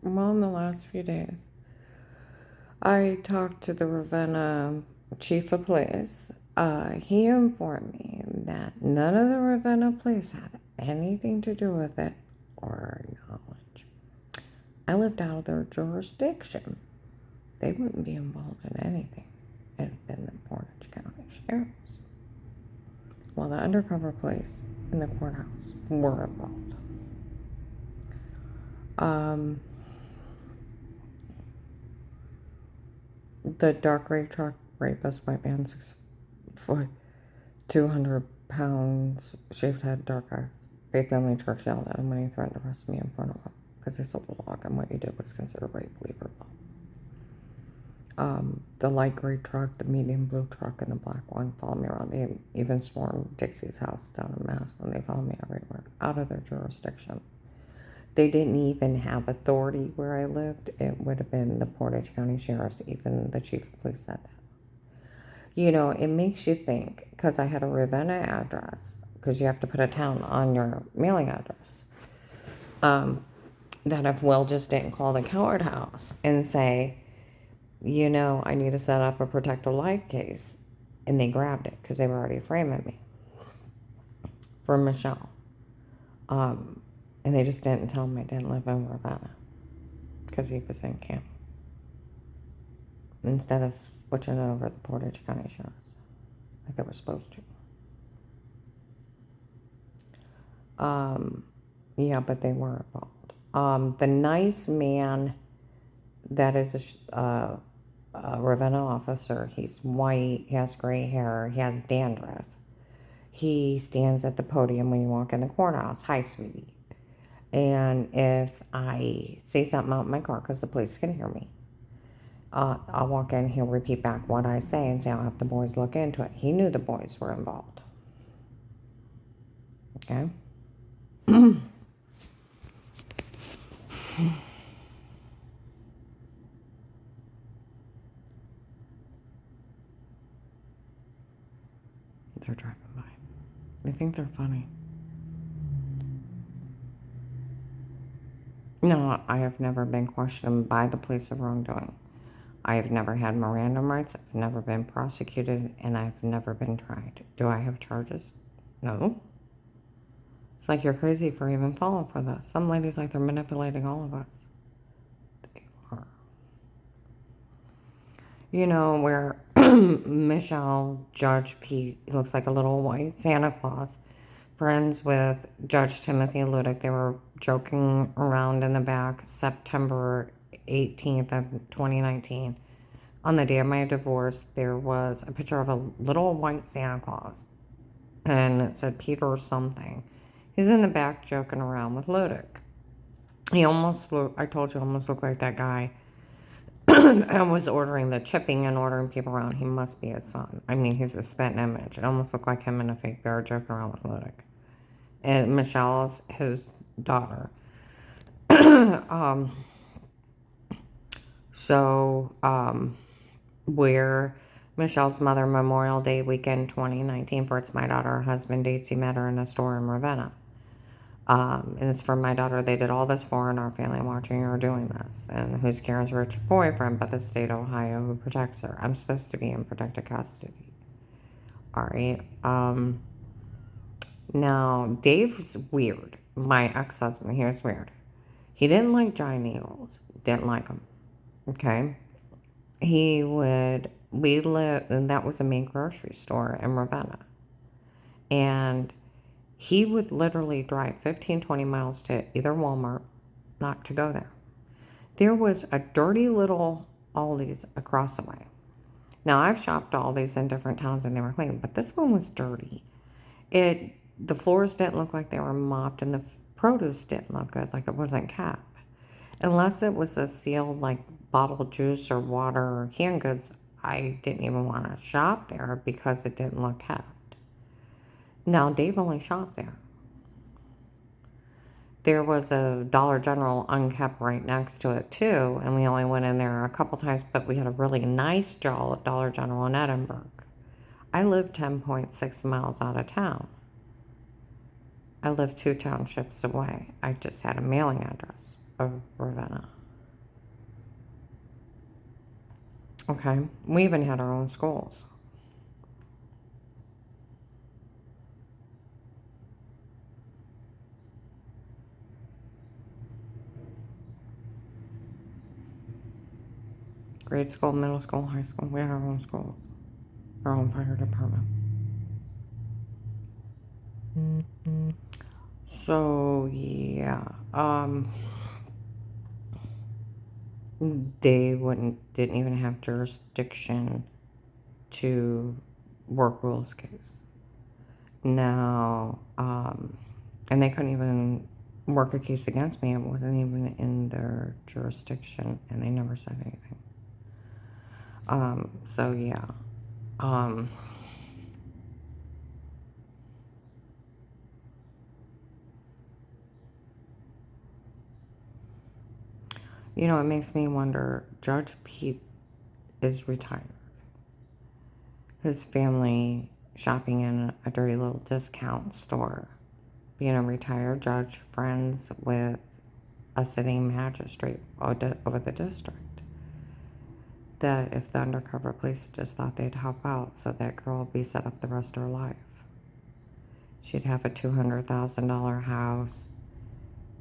Well, in the last few days, I talked to the Ravenna chief of police. He informed me that none of the Ravenna police had anything to do with it or knowledge. I lived out of their jurisdiction. They wouldn't be involved in anything. It had been the Portage County Sheriff's. While the undercover police in the courthouse were involved. The dark gray truck rapist, white man, 6 foot, 200 pounds, shaved head, dark eyes. Faith Family Church yelled at him when he threatened to arrest me in front of him because he sold a dog and what he did was considered rape, believe it or not. The light gray truck, the medium blue truck, and the black one followed me around. They even swarmed Dixie's house down in Mass, and they followed me everywhere, out of their jurisdiction. They didn't even have authority where I lived. It would have been the Portage County Sheriff's, even the chief of police said that. You know, it makes you think, because I had a Ravenna address, because you have to put a town on your mailing address, that if Will just didn't call the courthouse and say, you know, I need to set up a protective life case, and they grabbed it because they were already framing me for Michelle. And they just didn't tell him I didn't live in Ravenna because he was in camp. Instead of switching it over to the Portage County Sheriff's, like they were supposed to. Yeah, but they were involved. The nice man that is a Ravenna officer, he's white, he has gray hair, he has dandruff. He stands at the podium when you walk in the courthouse. Hi, sweetie. And if I say something out in my car, because the police can hear me, I'll walk in, he'll repeat back what I say and say I'll have the boys look into it. He knew the boys were involved. Okay? They're driving by. They think they're funny. No, I have never been questioned by the police of wrongdoing. I have never had Miranda rights. I've never been prosecuted, and I've never been tried. Do I have charges? No. It's like you're crazy for even falling for this. Some ladies like they're manipulating all of us. They are. You know, where Michelle, Judge Pete, he looks like a little white Santa Claus, friends with Judge Timothy Ludick. They were joking around in the back September 18th of 2019. On the day of my divorce, there was a picture of a little white Santa Claus, and it said Peter or something. He's in the back joking around with Ludick. He almost looked, I told you, almost looked like that guy. I was ordering the chipping and ordering people around. He must be his son. I mean, he's a spitting image. It almost looked like him in a fake bear joking around with Ludick. And Michelle's his daughter. Where Michelle's mother, Memorial Day weekend 2019, for It's My Daughter, her husband dates, he met her in a store in Ravenna. And it's for my daughter. They did all this for her, and our family watching her doing this. And who's Karen's rich boyfriend but the state of Ohio who protects her. I'm supposed to be in protective custody. Alright. Now, Dave's weird. My ex-husband, he was weird. He didn't like giant eagles. Didn't like them. Okay? We lived, and that was a main grocery store in Ravenna. And he would literally drive 15, 20 miles to either Walmart, not to go there. There was a dirty little Aldi's across the way. Now, I've shopped Aldi's in different towns and they were clean, but this one was dirty. The floors didn't look like they were mopped, and the produce didn't look good, like it wasn't kept. Unless it was a sealed, like, bottled juice or water or canned goods, I didn't even want to shop there because it didn't look kept. Now, Dave only shopped there. There was a Dollar General unkept right next to it, too, and we only went in there a couple times, but we had a really nice Dollar General in Edinburgh. I live 10.6 miles out of town. I live 2 townships away. I just had a mailing address of Ravenna. Okay? We even had our own schools. Grade school, middle school, high school. We had our own schools. Our own fire department. So, yeah. They didn't even have jurisdiction to work Will's case. Now, and they couldn't even work a case against me. It wasn't even in their jurisdiction, and they never said anything. So yeah. You know, it makes me wonder, Judge Pete is retired. His family shopping in a dirty little discount store. Being a retired judge, friends with a sitting magistrate over the district. That if the undercover police just thought they'd help out so that girl would be set up the rest of her life. She'd have a $200,000 house,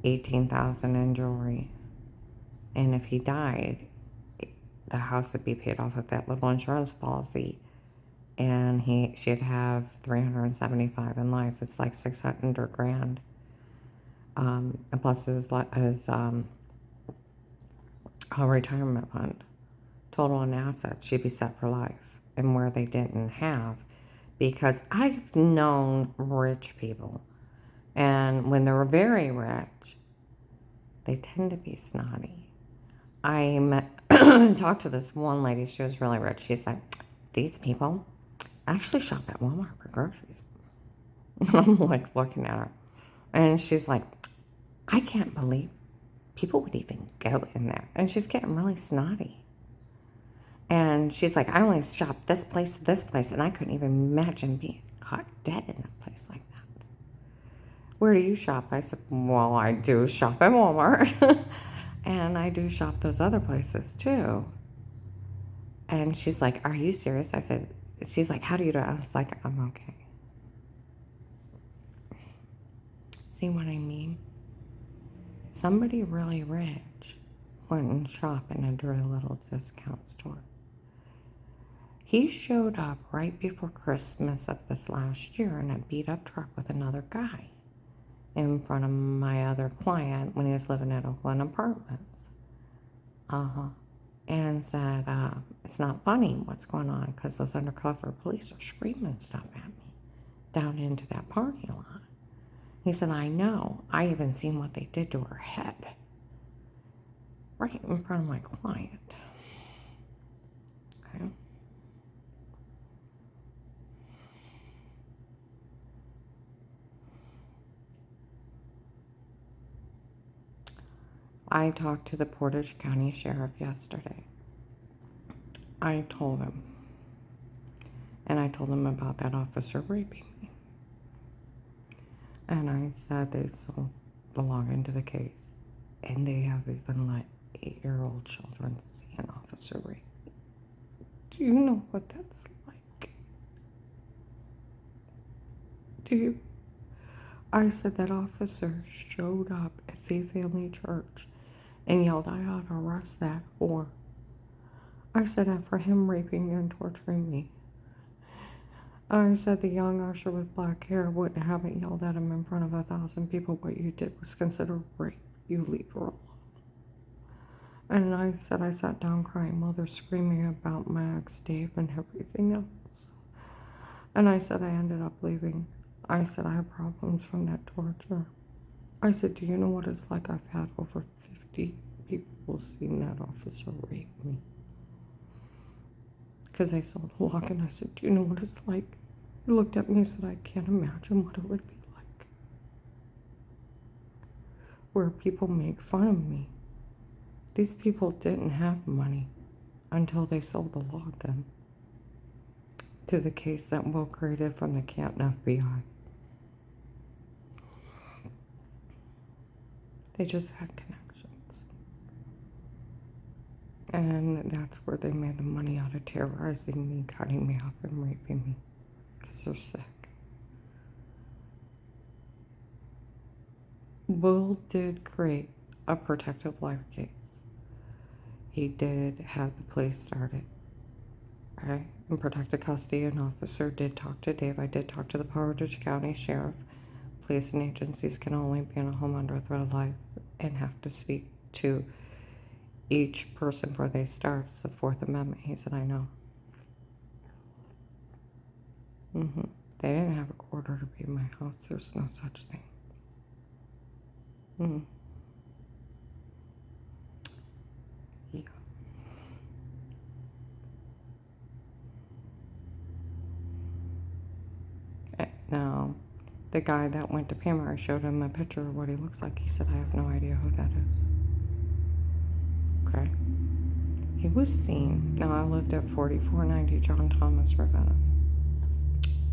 $18,000 in jewelry. And if he died, the house would be paid off with that little insurance policy, and she'd have 375 in life. It's like 600 grand. And plus his retirement fund, total in assets, she'd be set for life. And where they didn't have, because I've known rich people, and when they're very rich, they tend to be snotty. I talked to this one lady. She was really rich. She's like, these people actually shop at Walmart for groceries. I'm like looking at her. And she's like, I can't believe people would even go in there. And she's getting really snotty. And she's like, I only shop this place, and I couldn't even imagine being caught dead in a place like that. Where do you shop? I said, well, I do shop at Walmart. And I do shop those other places too. And she's like, are you serious? I said, she's like, how do you do it? I was like, I'm okay. See what I mean? Somebody really rich went and shopped in a dirty little discount store. He showed up right before Christmas of this last year in a beat up truck with another guy in front of my other client when he was living at Oakland Apartments. And said, it's not funny what's going on because those undercover police are screaming stuff at me down into that parking lot. He said, I know. I even seen what they did to her head right in front of my client. Okay. I talked to the Portage County Sheriff yesterday. I told him. And I told him about that officer raping me. And I said they sold the login to the case. And they have even let 8-year-old children see an officer rape. Do you know what that's like? Do you? I said that officer showed up at Faith Family Church and yelled, I ought to arrest that whore. I said that for him raping and torturing me. I said the young usher with black hair wouldn't have it yelled at him in front of 1,000 people. What you did was considered rape. You leave her alone. And I said I sat down crying while they're screaming about my ex Dave and everything else. And I said I ended up leaving. I said I have problems from that torture. I said, do you know what it's like? I've had over 50 people seeing that officer rape me. Because I saw the lock and I said, do you know what it's like? He looked at me and said, I can't imagine what it would be like. Where people make fun of me. These people didn't have money until they sold the login to the case that Will created from the Canton FBI. They just had connections. And that's where they made the money out of terrorizing me, cutting me up, and raping me. Because they're sick. Will did create a protective life case. He did have the police started. Okay? In protective custody, an officer did talk to Dave. I did talk to the Portage County Sheriff. Police and agencies can only be in a home under threat of life and have to speak to each person before they start. It's the Fourth Amendment. He said, I know. They didn't have a order to be in my house. There's no such thing. Yeah. Now, the guy that went to Pamela, I showed him a picture of what he looks like. He said, I have no idea who that is. Okay. He was seen. Now, I lived at 4490 John Thomas Ravenna,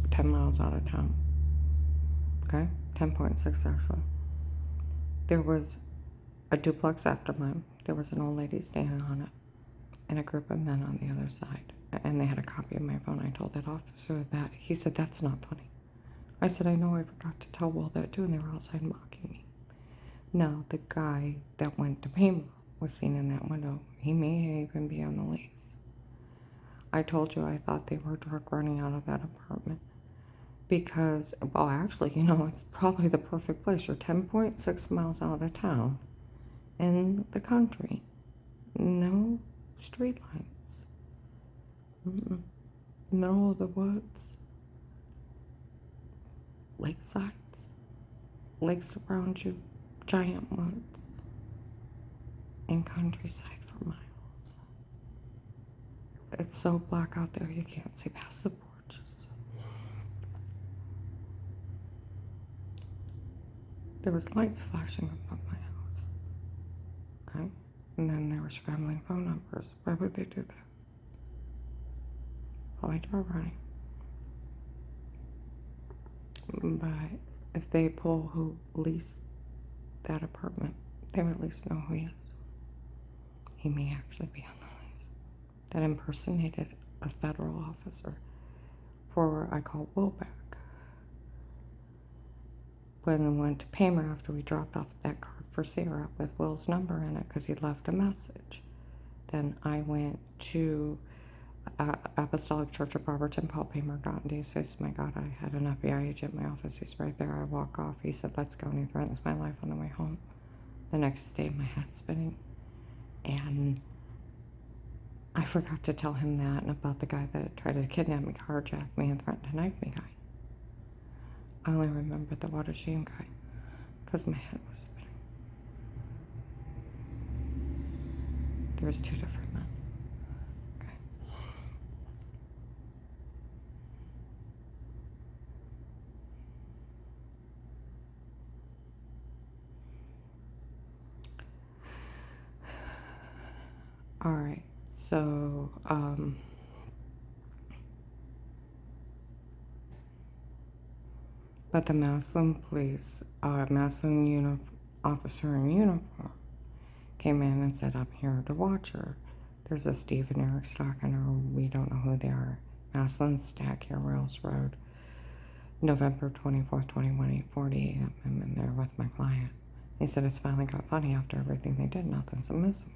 10 miles out of town. Okay? 10.6 actually. There was a duplex after mine. There was an old lady standing on it and a group of men on the other side. And they had a copy of my phone. I told that officer that. He said, that's not funny. I said, I know, I forgot to tell Will that too, and they were outside mocking me. Now, the guy that went to Pamela was seen in that window. He may even be on the lease. I told you I thought they were drug running out of that apartment. Because, well, actually, it's probably the perfect place. You're 10.6 miles out of town in the country. No street lights. Middle of the woods. Lakesides. Lakes around you. Giant woods. And countryside for miles. It's so black out there you can't see past the porches. There was lights flashing above my house. Okay? And then they were scrambling phone numbers. Why would they do that? Probably drug running. But if they pull who leased that apartment, they would at least know who he is. He may actually be on the lease. That impersonated a federal officer for, I called Will back. When we went to Paymer after we dropped off that card for Sarah with Will's number in it because he'd left a message. Then I went to Apostolic Church of Barberton. Paul Paymer got into. He says, my God, I had an FBI agent in my office. He's right there. I walk off. He said, let's go. And he threatens my life on the way home. The next day, my head's spinning. And I forgot to tell him that and about the guy that tried to kidnap me, carjack me, and threatened to knife me guy. I only remembered the water shame guy because my head was spinning. There was 2 different men. Okay. All right. So, but the Massillon police, Massillon officer in uniform came in and said, I'm here to watch her. There's a Steve and Eric stalking her. We don't know who they are. Massillon Stack here, Rails Road, November 24th, 21, 8:40 a.m. I'm in there with my client. He said it's finally got funny after everything they did. Nothing's admissible.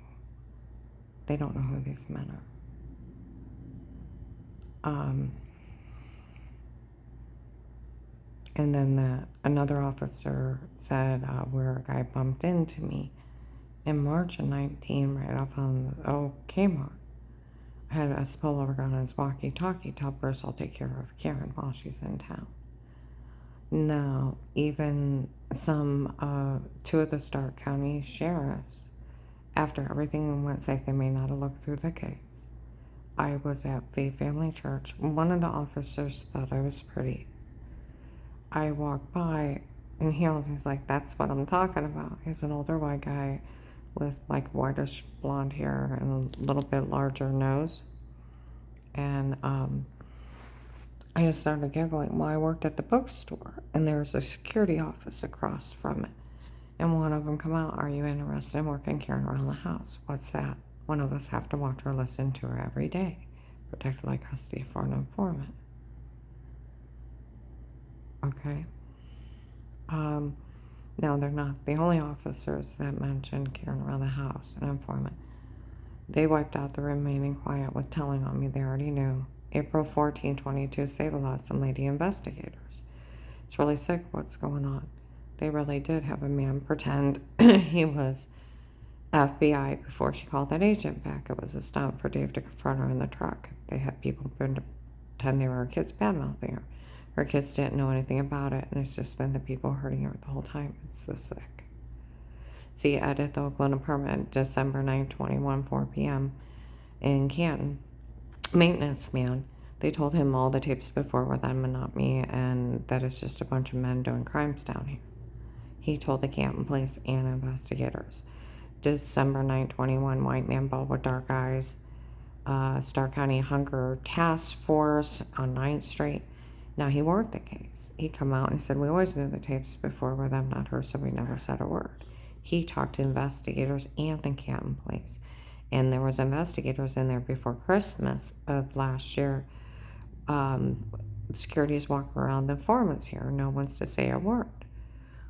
They don't know who these men are. And then another officer said where a guy bumped into me in March of 19 right off on Kmart. I had a spillover gun on his walkie-talkie. Tell Bruce I'll take care of Karen while she's in town. Now, even some 2 of the Stark County sheriffs, after everything went safe, they may not have looked through the case. I was at Faith Family Church. One of the officers thought I was pretty. I walked by and he's like, that's what I'm talking about. He's an older white guy with like whitish blonde hair and a little bit larger nose. And I just started giggling. Well, I worked at the bookstore and there was a security office across from it. And one of them come out, are you interested in working Karen around the house? What's that? One of us have to watch or listen to her every day. Protected like custody for an informant. Okay? Now, they're not the only officers that mentioned Karen around the house, an informant. They wiped out the remaining quiet with telling on me they already knew. April 14, 22, Save-A-Lot, some lady investigators. It's really sick what's going on. They really did have a man pretend he was FBI before she called that agent back. It was a stunt for Dave to confront her in the truck. They had people pretend they were her kids bad-mouthing her. Her kids didn't know anything about it, and it's just been the people hurting her the whole time. It's this sick. See, edit the Oakland apartment, December 9, 21, 4 p.m. in Canton. Maintenance man. They told him all the tapes before were them and not me, and that it's just a bunch of men doing crimes down here. He told the Canton police and investigators. December 9, 21, white man, bald with dark eyes. Starr County Hunger Task Force on 9th Street. Now, he worked the case. He come out and said, we always knew the tapes before were them, not her, so we never said a word. He talked to investigators and the Canton police. And there was investigators in there before Christmas of last year. Security's walking around, the informants here. No one's to say a word.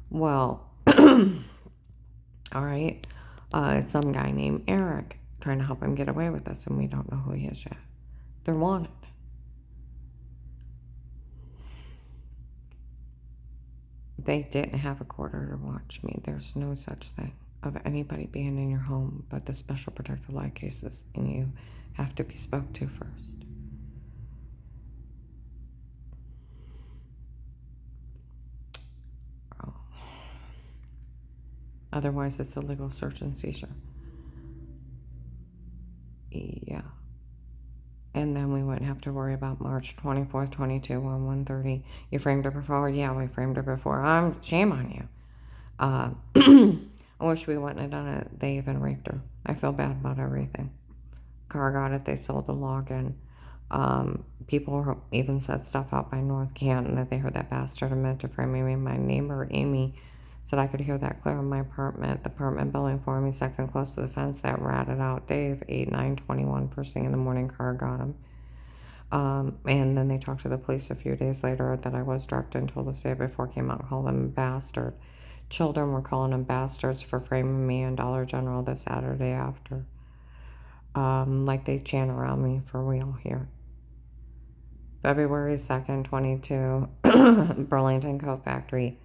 Well, all right. Some guy named Eric trying to help him get away with this, and we don't know who he is yet. They're wanted. They didn't have a quarter to watch me. There's no such thing of anybody being in your home, but the special protective law cases, and you have to be spoke to first. Oh. Otherwise, it's a legal search and seizure. Yeah. And then we wouldn't have to worry about March 24th, 22 on 1:30. You framed her before? Yeah, we framed her before. Shame on you. I wish we wouldn't have done it. They even raped her. I feel bad about everything. Car got it. They sold the login. People even said stuff out by North Canton that they heard that bastard admit to framing me. My neighbor, Amy, said I could hear that clear in my apartment. The apartment building for me, second close to the fence, that ratted out Dave, 8, 9, 21, first thing in the morning, car got him. And then they talked to the police a few days later that I was drugged and told to say it before came out and called him a bastard. Children were calling him bastards for framing me in Dollar General the Saturday after. Like they chant around me for real here. February 2nd, 22, Burlington Coat Factory.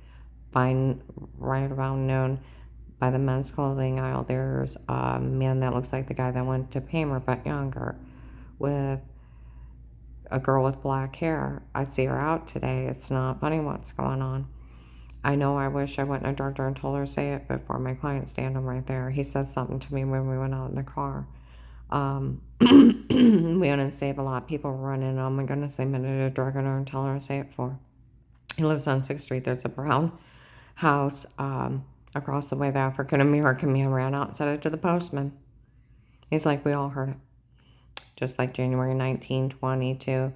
By right around noon, by the men's clothing aisle, there's a man that looks like the guy that went to Paymer, but younger, with a girl with black hair. I see her out today. It's not funny what's going on. I know I wish I wouldn't have drugged her and told her to say it before my client standing right there. He said something to me when we went out in the car. We went and Save a Lot. People were running. Oh my goodness, they admitted to drugging her and telling her to say it for. He lives on 6th Street. There's a brown house across the way. The African American man ran out and said it to the postman. He's like, we all heard it. Just like January 19, 22,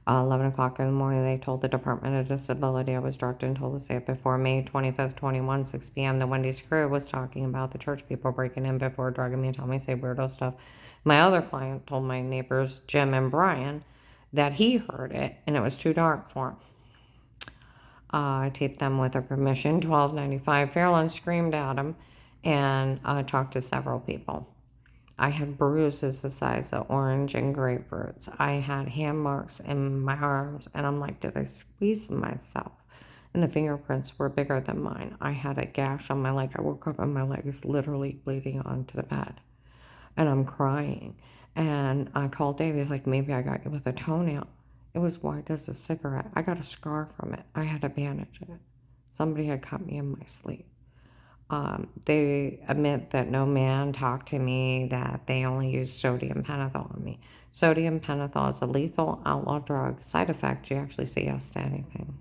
11 o'clock in the morning, they told the Department of Disability I was drugged and told to say it before. May 25th, 21, 6 p.m., the Wendy's crew was talking about the church people breaking in before drugging me and telling me to say weirdo stuff. My other client told my neighbors, Jim and Brian, that he heard it and it was too dark for him. I taped them with their permission. $12.95. Fairland screamed at him and talked to several people. I had bruises the size of orange and grapefruits. I had hand marks in my arms, and I'm like, did I squeeze myself? And the fingerprints were bigger than mine. I had a gash on my leg. I woke up and my leg is literally bleeding onto the bed. And I'm crying. And I called Dave. He's like, maybe I got you with a toenail. It was white as a cigarette. I got a scar from it. I had to bandage it. Somebody had cut me in my sleep. They admit that no man talked to me, that they only used sodium pentothal on me. Sodium pentothal is a lethal outlaw drug. Side effect, you actually say yes to anything.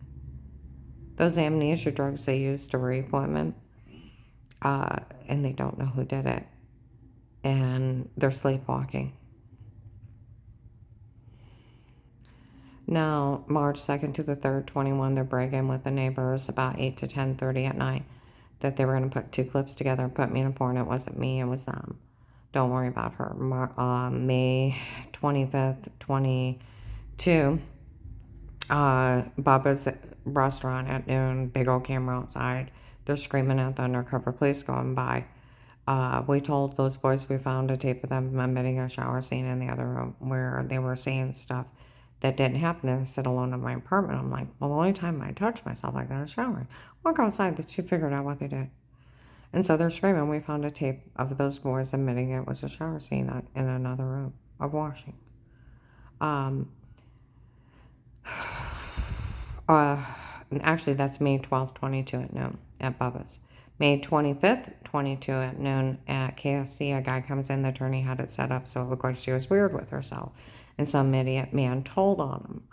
Those amnesia drugs they use to rape women, and they don't know who did it. And they're sleepwalking. Now, March 2nd to the 3rd, 21, they're bragging with the neighbors about 8 to 10:30 at night that they were going to put 2 clips together and put me in a porn. It wasn't me, it was them. Don't worry about her. May 25th, 22, Bubba's restaurant at noon, big old camera outside. They're screaming at the undercover police going by. We told those boys we found a tape of them admitting a shower scene in the other room where they were saying stuff that didn't happen. And I sit alone in my apartment. I'm like, well, the only time I touch myself like that is showering. Walk outside, she figured out what they did. And so they're screaming. We found a tape of those boys admitting it was a shower scene in another room of washing. Actually, that's May 12th, 22 at noon at Bubba's. May 25th, 22 at noon at KFC, a guy comes in, the attorney had it set up so it looked like she was weird with herself. And some idiot man told on him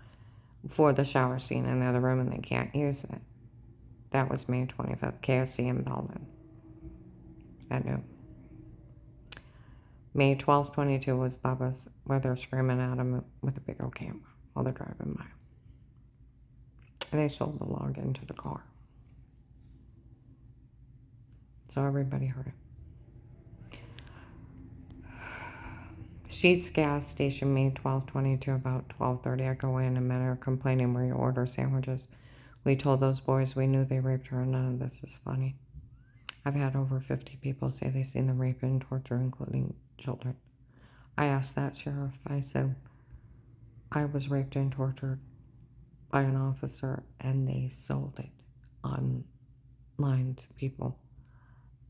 for the shower scene in the other room and they can't use it. That was May 25th, KFC in Belden at noon. May 12th, 22 was Bubba's, where they're screaming at him with a big old camera while they're driving by. And they sold the login to the car. So everybody heard it. Sheetz gas station, May 12th, 22, about 12:30. I go in and men are complaining where you order sandwiches. We told those boys we knew they raped her and none of this is funny. I've had over 50 people say they've seen the rape and torture, including children. I asked that sheriff, I said, I was raped and tortured by an officer and they sold it online to people.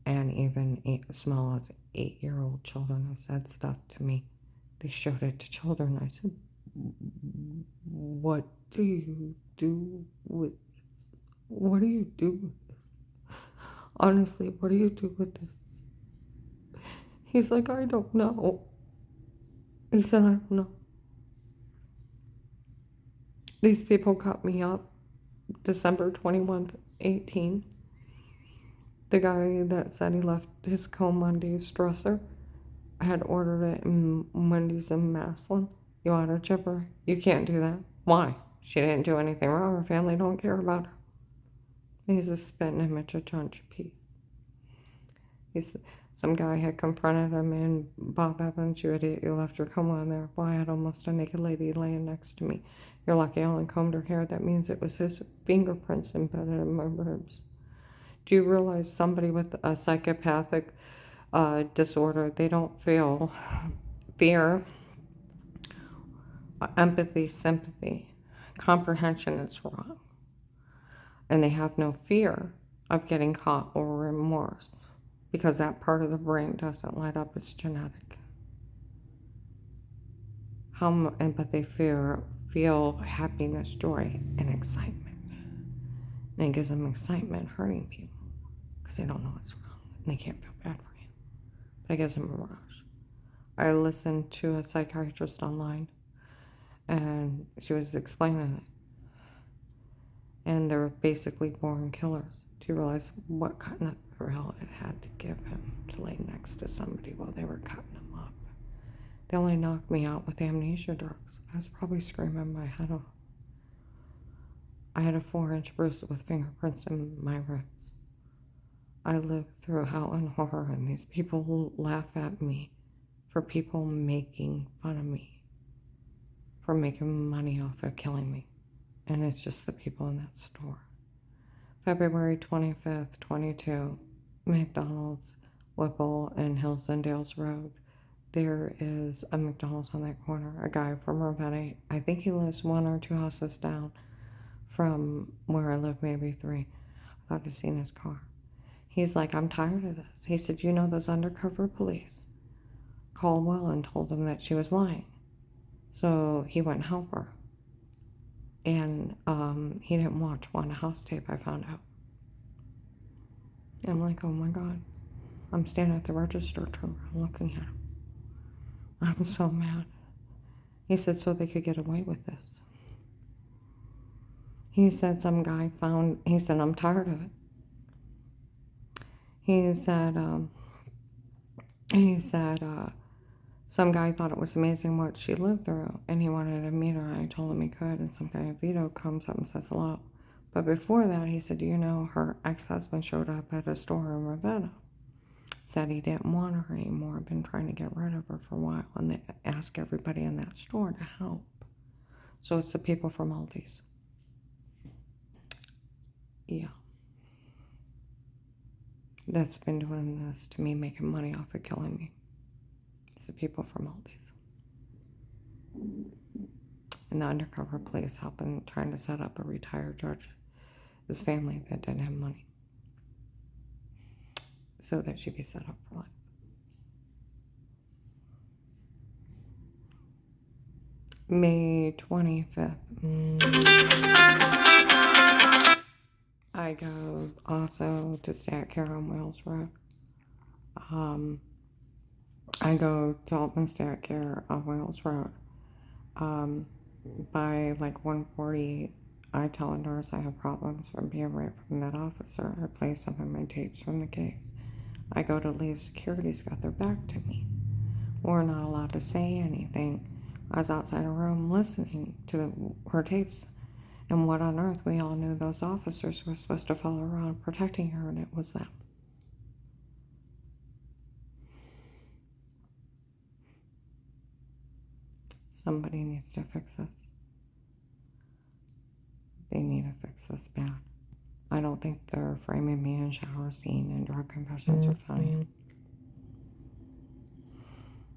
And even small as 8-year-old children have said stuff to me. They showed it to children. I said, what do you do with this? What do you do with this? Honestly, what do you do with this? He's like, I don't know. He said, I don't know. These people cut me up December 21st, 18. The guy that said he left his comb on Dave's dresser had ordered it in Wendy's in Maslin. You auto chipper? You can't do that. Why? She didn't do anything wrong. Her family don't care about her. He's a spitting image of John P. Some guy had confronted him and Bob Evans, you idiot, you left your comb on there. Well, I had almost a naked lady laying next to me. You're lucky I only combed her hair. That means it was his fingerprints embedded in my ribs. Do you realize somebody with a psychopathic disorder, they don't feel fear, empathy, sympathy, comprehension is wrong. And they have no fear of getting caught or remorse because that part of the brain doesn't light up. It's genetic. How empathy, fear, feel happiness, joy, and excitement. And it gives them excitement hurting people because they don't know what's wrong and they can't feel bad for you. But it gives them a rush. I listened to a psychiatrist online and she was explaining it. And they're basically born killers. Do you realize what kind of thrill it had to give him to lay next to somebody while they were cutting them up? They only knocked me out with amnesia drugs. I was probably screaming my head off. I had a 4-inch bruise with fingerprints in my ribs. I lived through hell and horror, and these people laugh at me for people making fun of me, for making money off of killing me. And it's just the people in that store. February 25th, 22, McDonald's, Whipple, and Hills and Dales Road. There is a McDonald's on that corner. A guy from Ravenna, I think he lives 1 or 2 houses down from where I live, maybe 3. I thought I'd seen his car. He's like, I'm tired of this. He said, you know, those undercover police called Will and told him that she was lying. So he went and helped her. And he didn't watch one house tape, I found out. And I'm like, oh my God. I'm standing at the register, turned around looking at him. I'm so mad. He said, so they could get away with this. He said some guy found, he said, I'm tired of it. He said, some guy thought it was amazing what she lived through, and he wanted to meet her. I told him he could, and some guy Vito comes up and says hello. But before that, he said, you know, her ex-husband showed up at a store in Ravenna. said he didn't want her anymore, been trying to get rid of her for a while, and they asked everybody in that store to help. So it's the people from Aldi's. Yeah. That's been doing this to me, making money off of killing me. It's the people from Aldi's. And the undercover police helping, trying to set up a retired judge, his family that didn't have money, so that she'd be set up for life. May 25th. I go also to Stat Care on Wales Road. I go to Altman Stat Care on Wales Road. By like 1:40, I tell a nurse I have problems from being raped from that officer. I play some of my tapes from the case. I go to leave, security's got their back to me. We're not allowed to say anything. I was outside a room listening to her tapes, and what on earth, we all knew those officers were supposed to follow around protecting her, and it was them. Somebody needs to fix this. They need to fix this bad. I don't think they're framing me in shower scene and drug confessions are funny.